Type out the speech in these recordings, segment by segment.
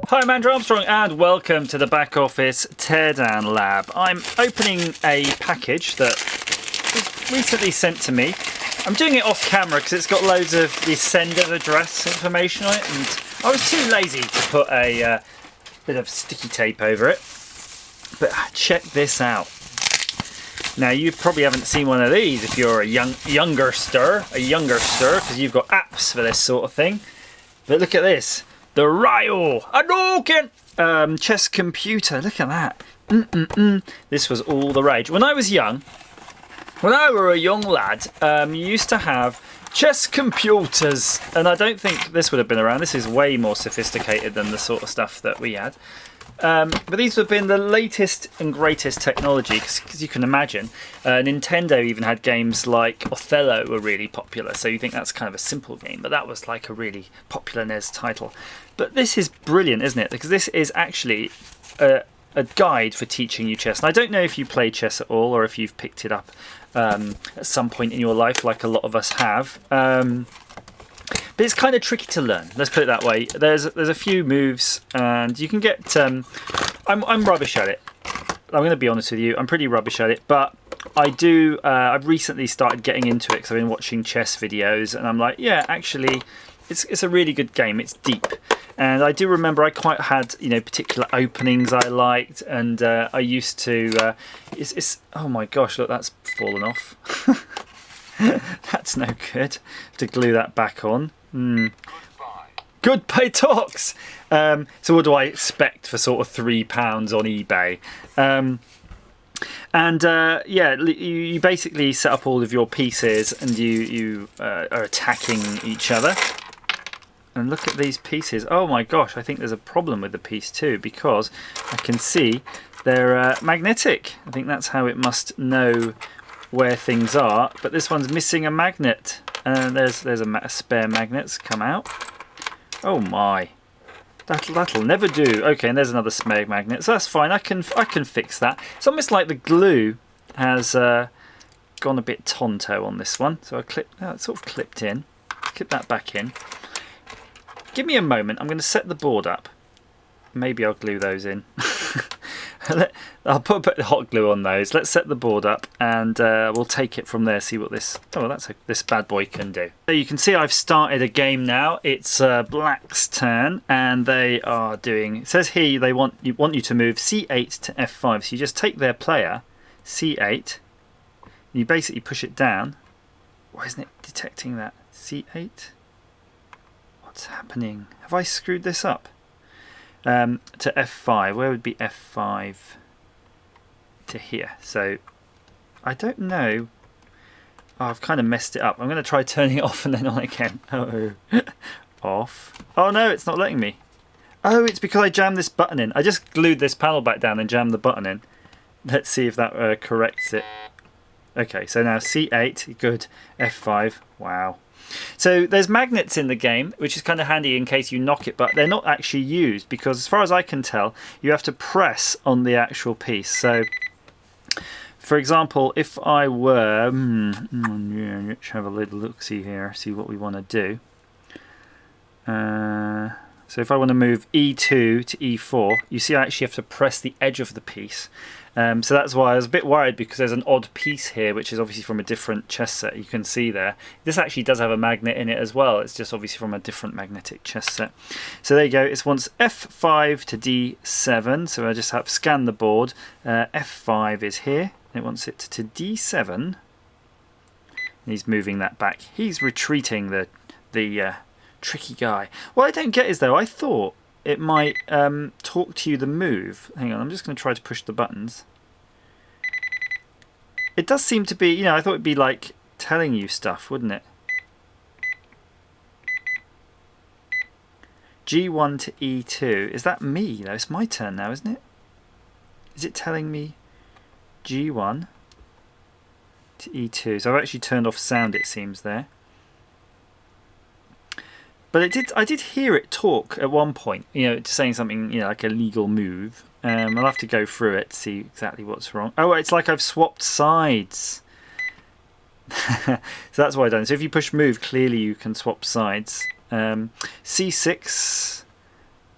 Hi, I'm Andrew Armstrong and welcome to the Back Office Teardown Lab. I'm opening a package that was recently sent to me. I'm doing it off camera because it's got loads of the sender address information on it, and I was too lazy to put a bit of sticky tape over it. But check this out. Now, you probably haven't seen one of these if you're a youngster, because you've got apps for this sort of thing. But look at this. The RYO Chess Computer. Look at that. This was all the rage. When I was young, when I were a young lad, you used to have chess computers. And I don't think this would have been around. This is way more sophisticated than the sort of stuff that we had. But these would have been the latest and greatest technology, because you can imagine Nintendo even had games like Othello were really popular, so you think that's kind of a simple game, but that was like a really popular NES title. But this is brilliant, isn't it? Because this is actually a guide for teaching you chess. And I don't know if you play chess at all or if you've picked it up at some point in your life, like a lot of us have. But it's kind of tricky to learn, let's put it that way. There's a few moves and you can get... I'm rubbish at it. I'm going to be honest with you, I'm pretty rubbish at it, but I've recently started getting into it because I've been watching chess videos and I'm like, yeah, actually, it's a really good game, it's deep. And I do remember I quite had, particular openings I liked, and I used to... oh my gosh, look, that's fallen off. That's no good. Have to glue that back on. Goodbye talks. So what do I expect for sort of £3 on eBay? Yeah, you basically set up all of your pieces and you are attacking each other. And look at these pieces. Oh my gosh, I think there's a problem with the piece too, because I can see they're magnetic. I think that's how it must know where things are, but this one's missing a magnet. There's a spare magnet's come out. Oh my, that'll never do. Okay, and there's another spare magnet, so that's fine. I can fix that. It's almost like the glue has gone a bit tonto on this one, so it's sort of clipped in. Clip that back in. Give me a moment. I'm going to set the board up. Maybe I'll glue those in. I'll put a bit of hot glue on those. Let's set the board up and we'll take it from there, see what this bad boy can do. So you can see I've started a game now. It's Black's turn and they are doing, it says here they want you to move c8 to f5. So you just take their player, c8, and you basically push it down. Why isn't it detecting that? c8? What's happening? Have I screwed this up? To f5, where would be f5 to here? So I don't know. Oh, I've kind of messed it up. I'm going to try turning it off and then on again. Oh, off. Oh no, it's not letting me. Oh, it's because I jammed this button in. I just glued this panel back down and jammed the button in. Let's see if that corrects it. Okay, so now c8, good. f5, wow. So there's magnets in the game, which is kind of handy in case you knock it, but they're not actually used because as far as I can tell, you have to press on the actual piece. So, for example, if I were... let's have a little look-see here, see what we want to do. So if I want to move e2 to e4, you see I actually have to press the edge of the piece. So that's why I was a bit worried, because there's an odd piece here which is obviously from a different chess set. You can see there. This actually does have a magnet in it as well. It's just obviously from a different magnetic chess set. So there you go. It wants f5 to d7. So I just have to scan the board. f5 is here. It wants it to d7. And he's moving that back. He's retreating, the tricky guy. What I don't get is, though, I thought it might talk to you the move. Hang on, I'm just going to try to push the buttons. It does seem to be, I thought it'd be like telling you stuff, wouldn't it? G1 to E2. Is that me, though? It's my turn now, isn't it? Is it telling me G1 to E2? So I've actually turned off sound, it seems, there. But I did hear it talk at one point, saying something, like a legal move. I'll have to go through it to see exactly what's wrong. Oh, it's like I've swapped sides. So that's what I've done. So if you push move, clearly you can swap sides. C6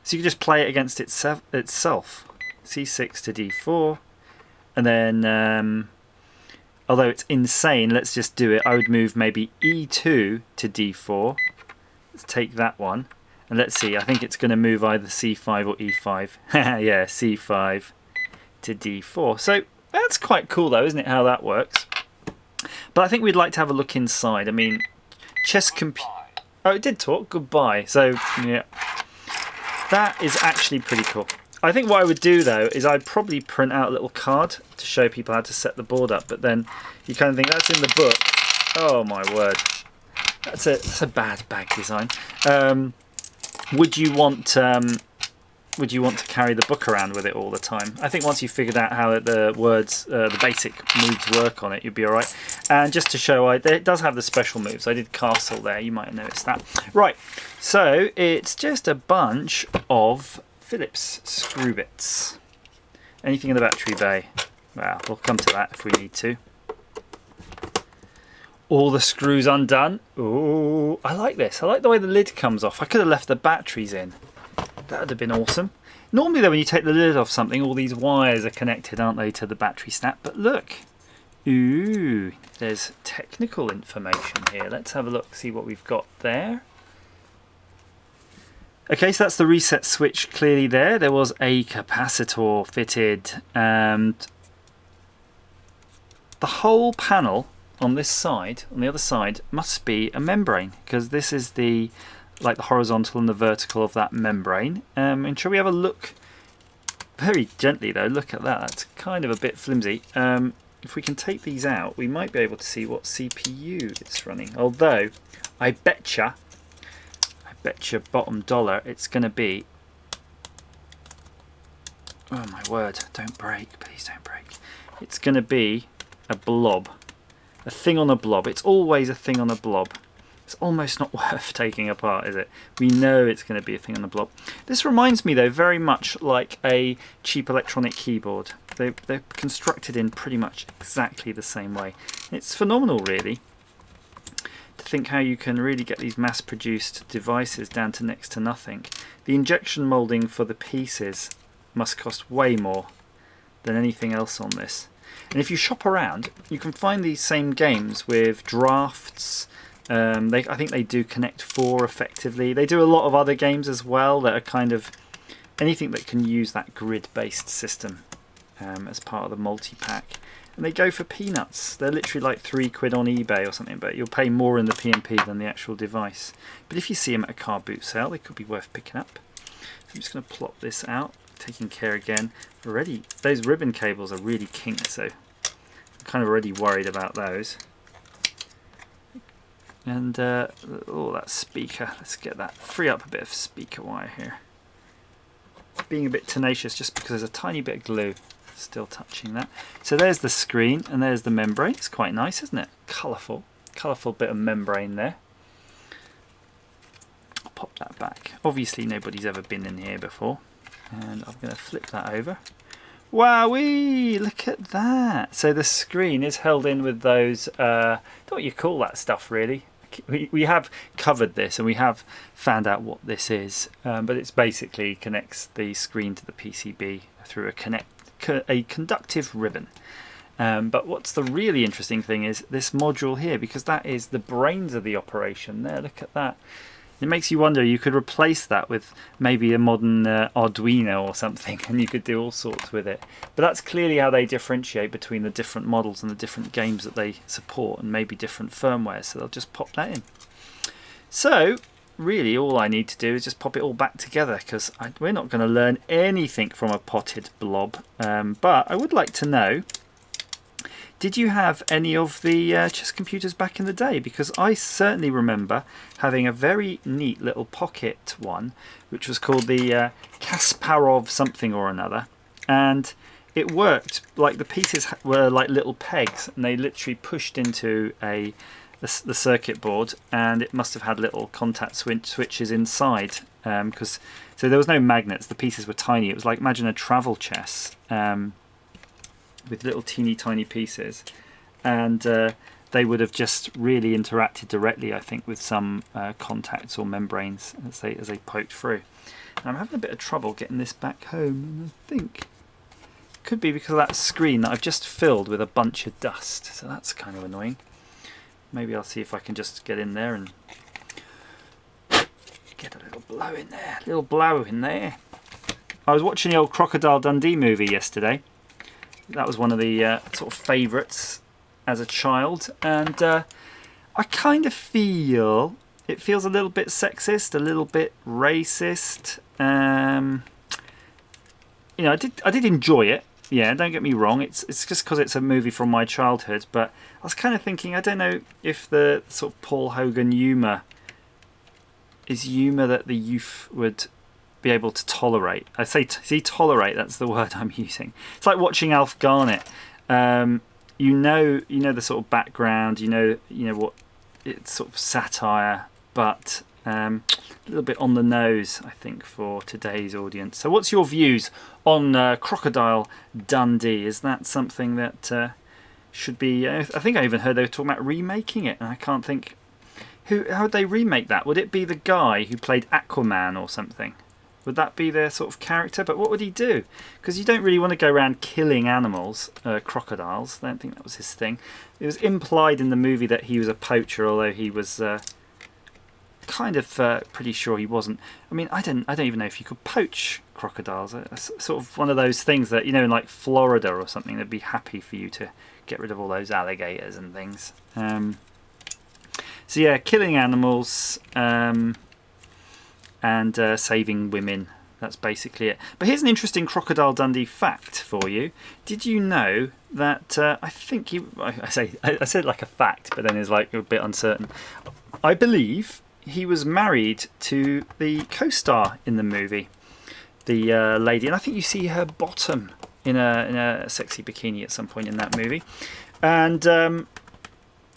So you can just play it against itself. C6 to d4, and then although it's insane, let's just do it. I would move maybe e2 to d4. Let's take that one, and let's see. I think it's going to move either c5 or e5. Yeah, c5 to d4. So that's quite cool though, isn't it, how that works? But I think we'd like to have a look inside. I mean, chess computer. Oh, it did talk. Goodbye. So yeah, that is actually pretty cool. I think what I would do though is I'd probably print out a little card to show people how to set the board up. But then you kind of think that's in the book. Oh my word, that's a bad bag design. Would you want to carry the book around with it all the time? I think once you've figured out how the words, the basic moves work on it, you'd be all right. And just to show, it does have the special moves. I did castle there. You might have noticed that. Right. So it's just a bunch of Phillips screw bits. Anything in the battery bay? Well, we'll come to that if we need to. All the screws undone. Ooh, I like this. I like the way the lid comes off. I could have left the batteries in. That would have been awesome. Normally though, when you take the lid off something, all these wires are connected, aren't they, to the battery snap? But look. Ooh, there's technical information here. Let's have a look, see what we've got there. Okay, so that's the reset switch clearly there. There was a capacitor fitted, and the whole panel on this side, on the other side, must be a membrane, because this is the like the horizontal and the vertical of that membrane. And shall we have a look very gently though? Look at that, that's kind of a bit flimsy. If we can take these out, we might be able to see what CPU it's running. Although, I betcha bottom dollar it's going to be, oh my word, don't break, please don't break. It's going to be a blob. A thing on a blob. It's always a thing on a blob. It's almost not worth taking apart, is it? We know it's going to be a thing on a blob. This reminds me though very much like a cheap electronic keyboard. They're constructed in pretty much exactly the same way. It's phenomenal really to think how you can really get these mass-produced devices down to next to nothing. The injection molding for the pieces must cost way more than anything else on this. And if you shop around, you can find these same games with drafts. I think they do Connect 4 effectively. They do a lot of other games as well that are kind of anything that can use that grid-based system as part of the multi-pack. And they go for peanuts. They're literally like £3 on eBay or something, but you'll pay more in the P&P than the actual device. But if you see them at a car boot sale, they could be worth picking up. So I'm just going to plop this out, taking care again. Already, those ribbon cables are really kinked, so I'm kind of already worried about those. And oh, that speaker, let's get that, free up a bit of speaker wire here. Being a bit tenacious just because there's a tiny bit of glue still touching that. So there's the screen and there's the membrane. It's quite nice, isn't it? Colourful bit of membrane there. I'll pop that back. Obviously nobody's ever been in here before, and I'm going to flip that over. Wowee! Look at that. So the screen is held in with those, don't know what you call that stuff really. We have covered this and we have found out what this is, but it's basically connects the screen to the PCB through a conductive ribbon. But what's the really interesting thing is this module here, because that is the brains of the operation. There, look at that. It makes you wonder, you could replace that with maybe a modern Arduino or something, and you could do all sorts with it. But that's clearly how they differentiate between the different models and the different games that they support, and maybe different firmware, so they'll just pop that in. So really all I need to do is just pop it all back together, because we're not going to learn anything from a potted blob. But I would like to know, did you have any of the chess computers back in the day? Because I certainly remember having a very neat little pocket one, which was called the Kasparov something or another. And it worked like the pieces were like little pegs, and they literally pushed into the circuit board, and it must have had little contact switches inside. So there was no magnets, the pieces were tiny. It was like, imagine a travel chess. With little teeny tiny pieces, and they would have just really interacted directly, I think, with some contacts or membranes as they poked through. I'm having a bit of trouble getting this back home, and I think it could be because of that screen that I've just filled with a bunch of dust, so that's kind of annoying. Maybe I'll see if I can just get in there and get a little blow in there, I was watching the old Crocodile Dundee movie yesterday. That was one of the sort of favourites as a child, and I kind of feel it feels a little bit sexist, a little bit racist. You know, I did enjoy it. Yeah, don't get me wrong. It's just because it's a movie from my childhood. But I was kind of thinking, I don't know if the sort of Paul Hogan humour is humour that the youth would be able to tolerate. I say tolerate. That's the word I'm using. It's like watching Alf Garnett. You know the sort of background. You know what it's sort of satire, but a little bit on the nose, I think, for today's audience. So what's your views on Crocodile Dundee? Is that something that should be... I think I even heard they were talking about remaking it, and I can't think... How would they remake that? Would it be the guy who played Aquaman or something? Would that be their sort of character? But what would he do? Because you don't really want to go around killing animals, crocodiles. I don't think that was his thing. It was implied in the movie that he was a poacher, although he was... kind of pretty sure he wasn't. I mean, I don't even know if you could poach crocodiles. It's sort of one of those things that, you know, in like Florida or something, they'd be happy for you to get rid of all those alligators and things. So yeah, killing animals and saving women. That's basically it. But here's an interesting Crocodile Dundee fact for you. Did you know that I think I said like a fact, but then it's like a bit uncertain. I believe he was married to the co-star in the movie, the lady, and I think you see her bottom in a sexy bikini at some point in that movie, and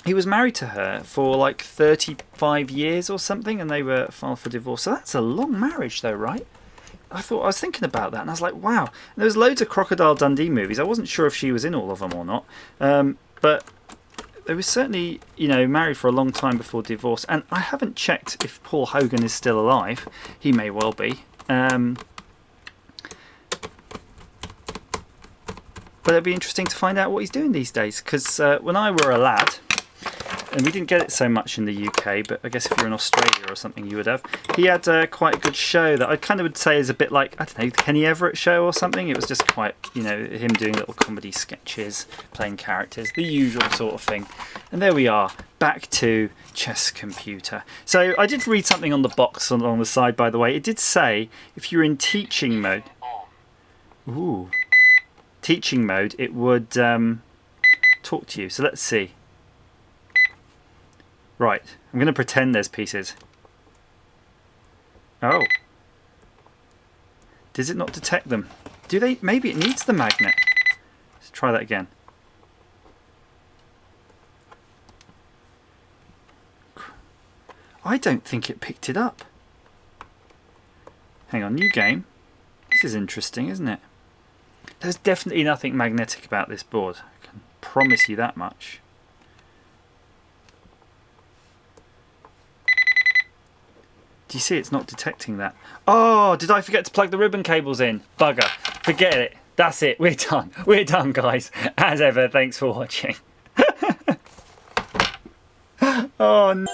he was married to her for like 35 years or something, and they were filed for divorce. So that's a long marriage, though, right? I was thinking about that, and I was like, wow. And there was loads of Crocodile Dundee movies. I wasn't sure if she was in all of them or not, but they were certainly, you know, married for a long time before divorce. And I haven't checked if Paul Hogan is still alive. He may well be. But it'd be interesting to find out what he's doing these days. Because when I were a lad, and we didn't get it so much in the UK, but I guess if you're in Australia or something, you would have. He had quite a good show that I kind of would say is a bit like, I don't know, the Kenny Everett show or something. It was just quite, you know, him doing little comedy sketches, playing characters, the usual sort of thing. And there we are, back to Chess Computer. So I did read something on the box along the side, by the way. It did say if you're in teaching mode, teaching mode, it would talk to you. So let's see. Right, I'm going to pretend there's pieces. Oh. Does it not detect them? Do they? Maybe it needs the magnet. Let's try that again. I don't think it picked it up. Hang on, new game. This is interesting, isn't it? There's definitely nothing magnetic about this board. I can promise you that much. Do you see it's not detecting that? Oh, did I forget to plug the ribbon cables in? Bugger. Forget it. That's it. We're done. We're done, guys. As ever, thanks for watching. Oh, no.